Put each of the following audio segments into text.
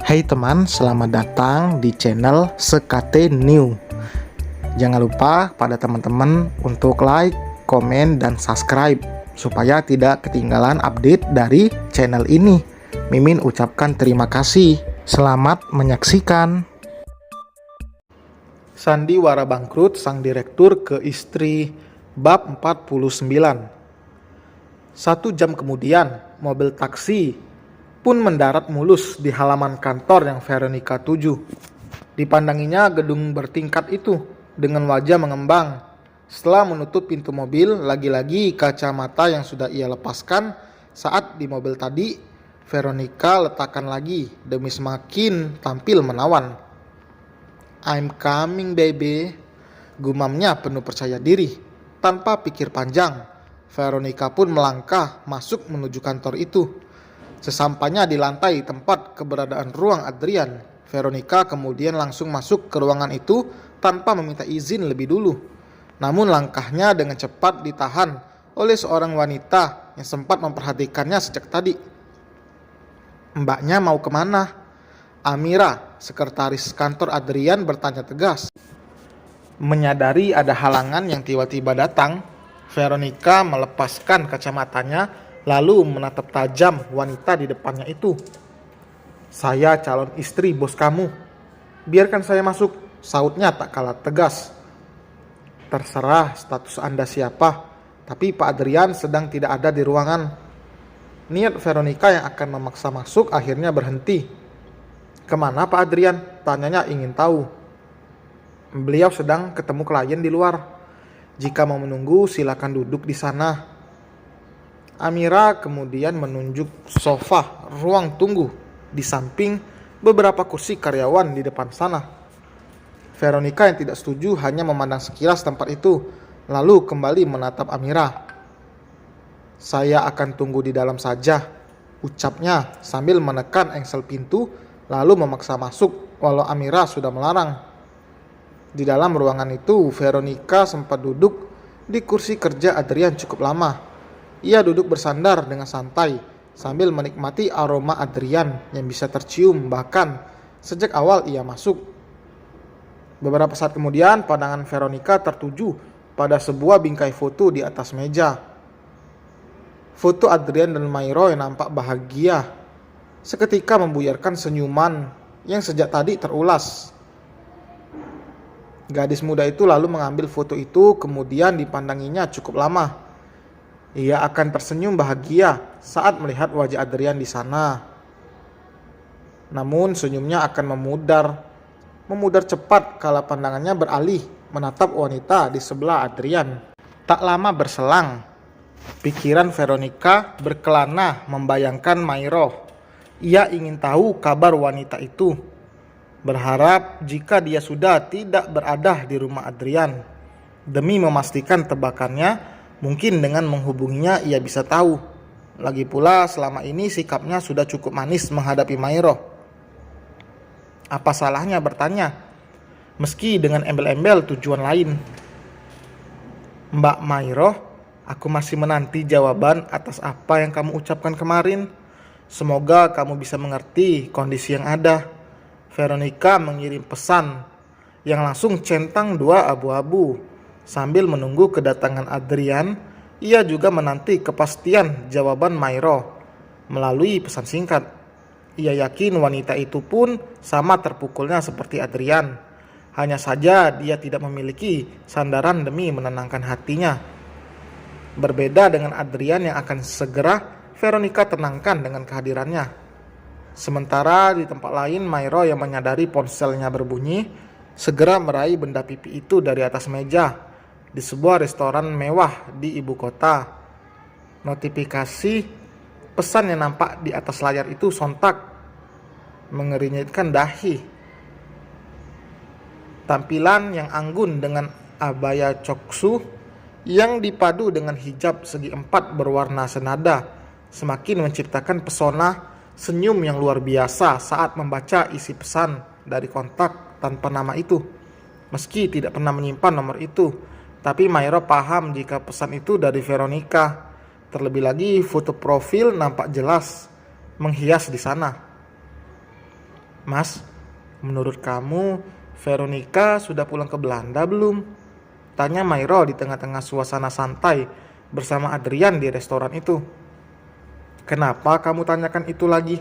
Hai teman, selamat datang di channel Sekate New. Jangan lupa pada teman-teman untuk like, komen, dan subscribe supaya tidak ketinggalan update dari channel ini. Mimin ucapkan terima kasih. Selamat menyaksikan. Sandiwara bangkrut sang direktur ke istri, bab 49. 1 jam kemudian, mobil taksi pun mendarat mulus di halaman kantor yang Veronica tuju. Dipandanginya gedung bertingkat itu dengan wajah mengembang. Setelah menutup pintu mobil, lagi-lagi kacamata yang sudah ia lepaskan saat di mobil tadi, Veronica letakkan lagi demi semakin tampil menawan. "I'm coming baby," gumamnya penuh percaya diri. Tanpa pikir panjang, Veronica pun melangkah masuk menuju kantor itu. Sesampainya di lantai tempat keberadaan ruang Adrian, Veronica kemudian langsung masuk ke ruangan itu tanpa meminta izin lebih dulu. Namun langkahnya dengan cepat ditahan oleh seorang wanita yang sempat memperhatikannya sejak tadi. "Mbaknya mau kemana?" Amira, sekretaris kantor Adrian, bertanya tegas. Menyadari ada halangan yang tiba-tiba datang, Veronica melepaskan kacamatanya lalu menatap tajam wanita di depannya itu. "Saya calon istri bos kamu. Biarkan saya masuk," sautnya tak kalah tegas. "Terserah status Anda siapa, tapi Pak Adrian sedang tidak ada di ruangan." Niat Veronica yang akan memaksa masuk akhirnya berhenti. "Kemana Pak Adrian?" tanyanya ingin tahu. "Beliau sedang ketemu klien di luar. Jika mau menunggu silakan duduk di sana." Amira kemudian menunjuk sofa ruang tunggu di samping beberapa kursi karyawan di depan sana. Veronica yang tidak setuju hanya memandang sekilas tempat itu, lalu kembali menatap Amira. "Saya akan tunggu di dalam saja," ucapnya sambil menekan engsel pintu lalu memaksa masuk walau Amira sudah melarang. Di dalam ruangan itu, Veronica sempat duduk di kursi kerja Adrian cukup lama. Ia duduk bersandar dengan santai sambil menikmati aroma Adrian yang bisa tercium bahkan sejak awal ia masuk. Beberapa saat kemudian, pandangan Veronica tertuju pada sebuah bingkai foto di atas meja. Foto Adrian dan Mairo yang nampak bahagia seketika membuyarkan senyuman yang sejak tadi terulas. Gadis muda itu lalu mengambil foto itu, kemudian dipandanginya cukup lama. Ia akan tersenyum bahagia saat melihat wajah Adrian di sana. Namun senyumnya akan memudar cepat kala pandangannya beralih menatap wanita di sebelah Adrian. Tak lama berselang, pikiran Veronica berkelana membayangkan Mairo. Ia ingin tahu kabar wanita itu, berharap jika dia sudah tidak berada di rumah Adrian. Demi memastikan tebakannya, mungkin dengan menghubunginya ia bisa tahu. Lagi pula selama ini sikapnya sudah cukup manis menghadapi Mairo. Apa salahnya bertanya, meski dengan embel-embel tujuan lain. "Mbak Mairo, aku masih menanti jawaban atas apa yang kamu ucapkan kemarin. Semoga kamu bisa mengerti kondisi yang ada." Veronica mengirim pesan yang langsung centang 2 abu-abu. Sambil menunggu kedatangan Adrian, ia juga menanti kepastian jawaban Mairo melalui pesan singkat. Ia yakin wanita itu pun sama terpukulnya seperti Adrian. Hanya saja dia tidak memiliki sandaran demi menenangkan hatinya. Berbeda dengan Adrian yang akan segera Veronica tenangkan dengan kehadirannya. Sementara di tempat lain, Mairo yang menyadari ponselnya berbunyi, segera meraih benda pipi itu dari atas meja di sebuah restoran mewah di ibu kota. Notifikasi pesan yang nampak di atas layar itu sontak mengerinyitkan dahi. Tampilan yang anggun dengan abaya coksu yang dipadu dengan hijab segi 4 berwarna senada semakin menciptakan pesona senyum yang luar biasa saat membaca isi pesan dari kontak tanpa nama itu. Meski tidak pernah menyimpan nomor itu, tapi Mairo paham jika pesan itu dari Veronica. Terlebih lagi foto profil nampak jelas menghias di sana. Mas, menurut kamu Veronica sudah pulang ke Belanda belum? Tanya Mairo di tengah-tengah suasana santai bersama Adrian di restoran itu. Kenapa kamu tanyakan itu lagi?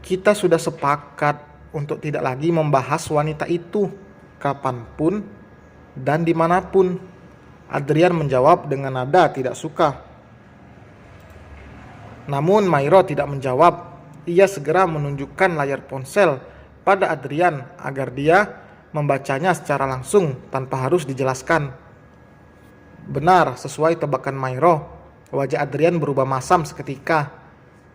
Kita sudah sepakat untuk tidak lagi membahas wanita itu, kapanpun dan dimanapun. Adrian menjawab dengan nada tidak suka. Namun Mairo tidak menjawab. Ia segera menunjukkan layar ponsel pada Adrian agar dia membacanya secara langsung tanpa harus dijelaskan. Benar, sesuai tebakan Mairo, wajah Adrian berubah masam seketika.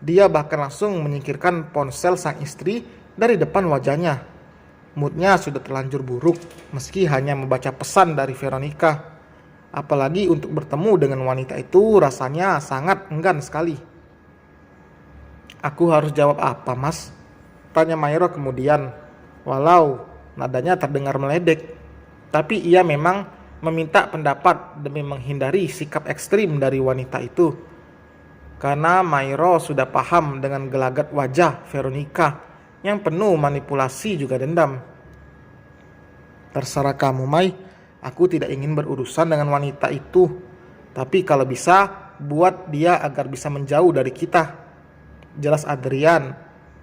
Dia bahkan langsung menyingkirkan ponsel sang istri dari depan wajahnya. Moodnya sudah terlanjur buruk meski hanya membaca pesan dari Veronica. Apalagi untuk bertemu dengan wanita itu rasanya sangat enggan sekali. Aku harus jawab apa, Mas? Tanya Mairo kemudian. Walau nadanya terdengar meledek, tapi ia memang meminta pendapat demi menghindari sikap ekstrim dari wanita itu. Karena Mairo sudah paham dengan gelagat wajah Veronica yang penuh manipulasi juga dendam. Terserah kamu, Mai. Aku tidak ingin berurusan dengan wanita itu. Tapi kalau bisa, buat dia agar bisa menjauh dari kita. Jelas Adrian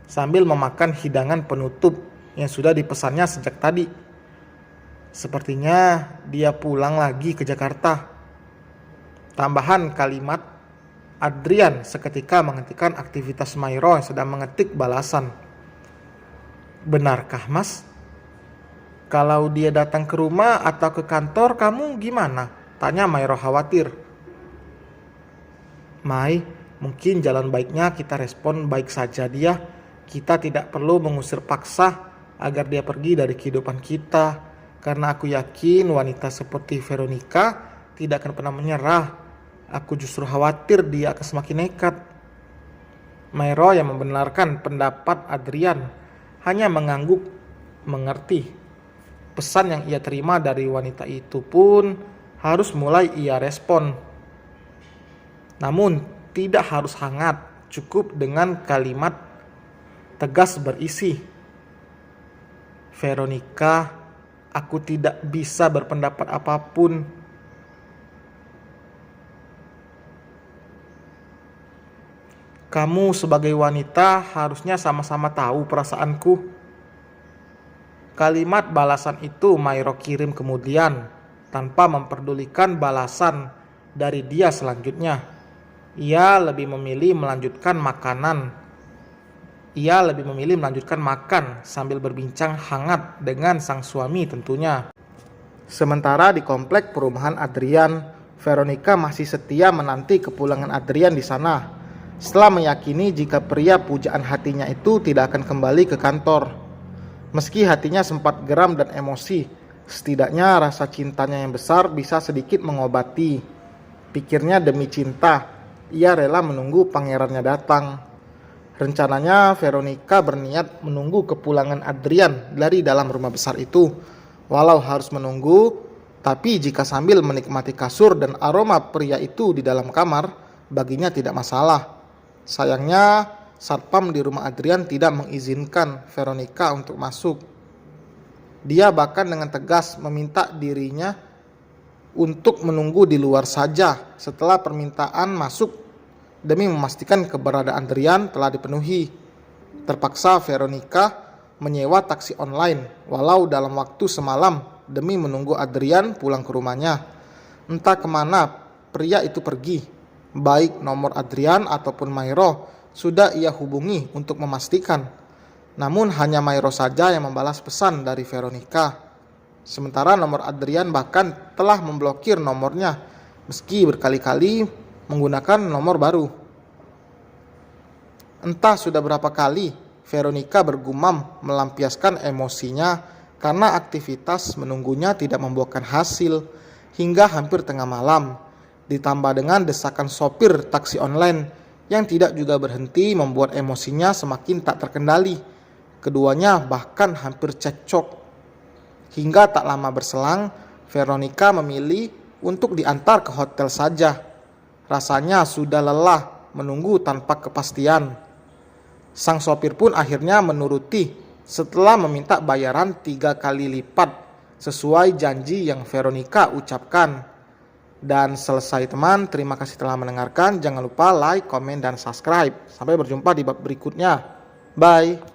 sambil memakan hidangan penutup yang sudah dipesannya sejak tadi. Sepertinya dia pulang lagi ke Jakarta. Tambahan kalimat Adrian seketika menghentikan aktivitas Mairo yang sedang mengetik balasan. Benarkah, Mas? Kalau dia datang ke rumah atau ke kantor kamu gimana? Tanya Mairo khawatir. Mai, mungkin jalan baiknya kita respon baik saja dia. Kita tidak perlu mengusir paksa agar dia pergi dari kehidupan kita. Karena aku yakin wanita seperti Veronica tidak akan pernah menyerah. Aku justru khawatir dia akan semakin nekat. Mairo yang membenarkan pendapat Adrian hanya mengangguk mengerti. Pesan yang ia terima dari wanita itu pun harus mulai ia respon. Namun tidak harus hangat, cukup dengan kalimat tegas berisi, Veronica, aku tidak bisa berpendapat apapun. Kamu sebagai wanita harusnya sama-sama tahu perasaanku. Kalimat balasan itu Mairo kirim kemudian, tanpa memperdulikan balasan dari dia selanjutnya. Ia lebih memilih melanjutkan makan sambil berbincang hangat dengan sang suami tentunya. Sementara di komplek perumahan Adrian, Veronica masih setia menanti kepulangan Adrian di sana. Setelah meyakini jika pria pujaan hatinya itu tidak akan kembali ke kantor. Meski hatinya sempat geram dan emosi, setidaknya rasa cintanya yang besar bisa sedikit mengobati. Pikirnya demi cinta, ia rela menunggu pangerannya datang. Rencananya Veronica berniat menunggu kepulangan Adrian dari dalam rumah besar itu. Walau harus menunggu, tapi jika sambil menikmati kasur dan aroma pria itu di dalam kamar, baginya tidak masalah. Sayangnya, satpam di rumah Adrian tidak mengizinkan Veronica untuk masuk. Dia bahkan dengan tegas meminta dirinya untuk menunggu di luar saja setelah permintaan masuk demi memastikan keberadaan Adrian telah dipenuhi. Terpaksa Veronica menyewa taksi online walau dalam waktu semalam demi menunggu Adrian pulang ke rumahnya. Entah kemana pria itu pergi. Baik nomor Adrian ataupun Mairo sudah ia hubungi untuk memastikan. Namun hanya Mairo saja yang membalas pesan dari Veronica. Sementara nomor Adrian bahkan telah memblokir nomornya meski berkali-kali menggunakan nomor baru. Entah sudah berapa kali Veronica bergumam melampiaskan emosinya karena aktivitas menunggunya tidak membuahkan hasil hingga hampir tengah malam. Ditambah dengan desakan sopir taksi online yang tidak juga berhenti membuat emosinya semakin tak terkendali. Keduanya bahkan hampir cekcok. Hingga tak lama berselang, Veronica memilih untuk diantar ke hotel saja. Rasanya sudah lelah menunggu tanpa kepastian. Sang sopir pun akhirnya menuruti setelah meminta bayaran 3 kali lipat sesuai janji yang Veronica ucapkan. Dan selesai teman, terima kasih telah mendengarkan. Jangan lupa like, komen, dan subscribe. Sampai berjumpa di bab berikutnya. Bye.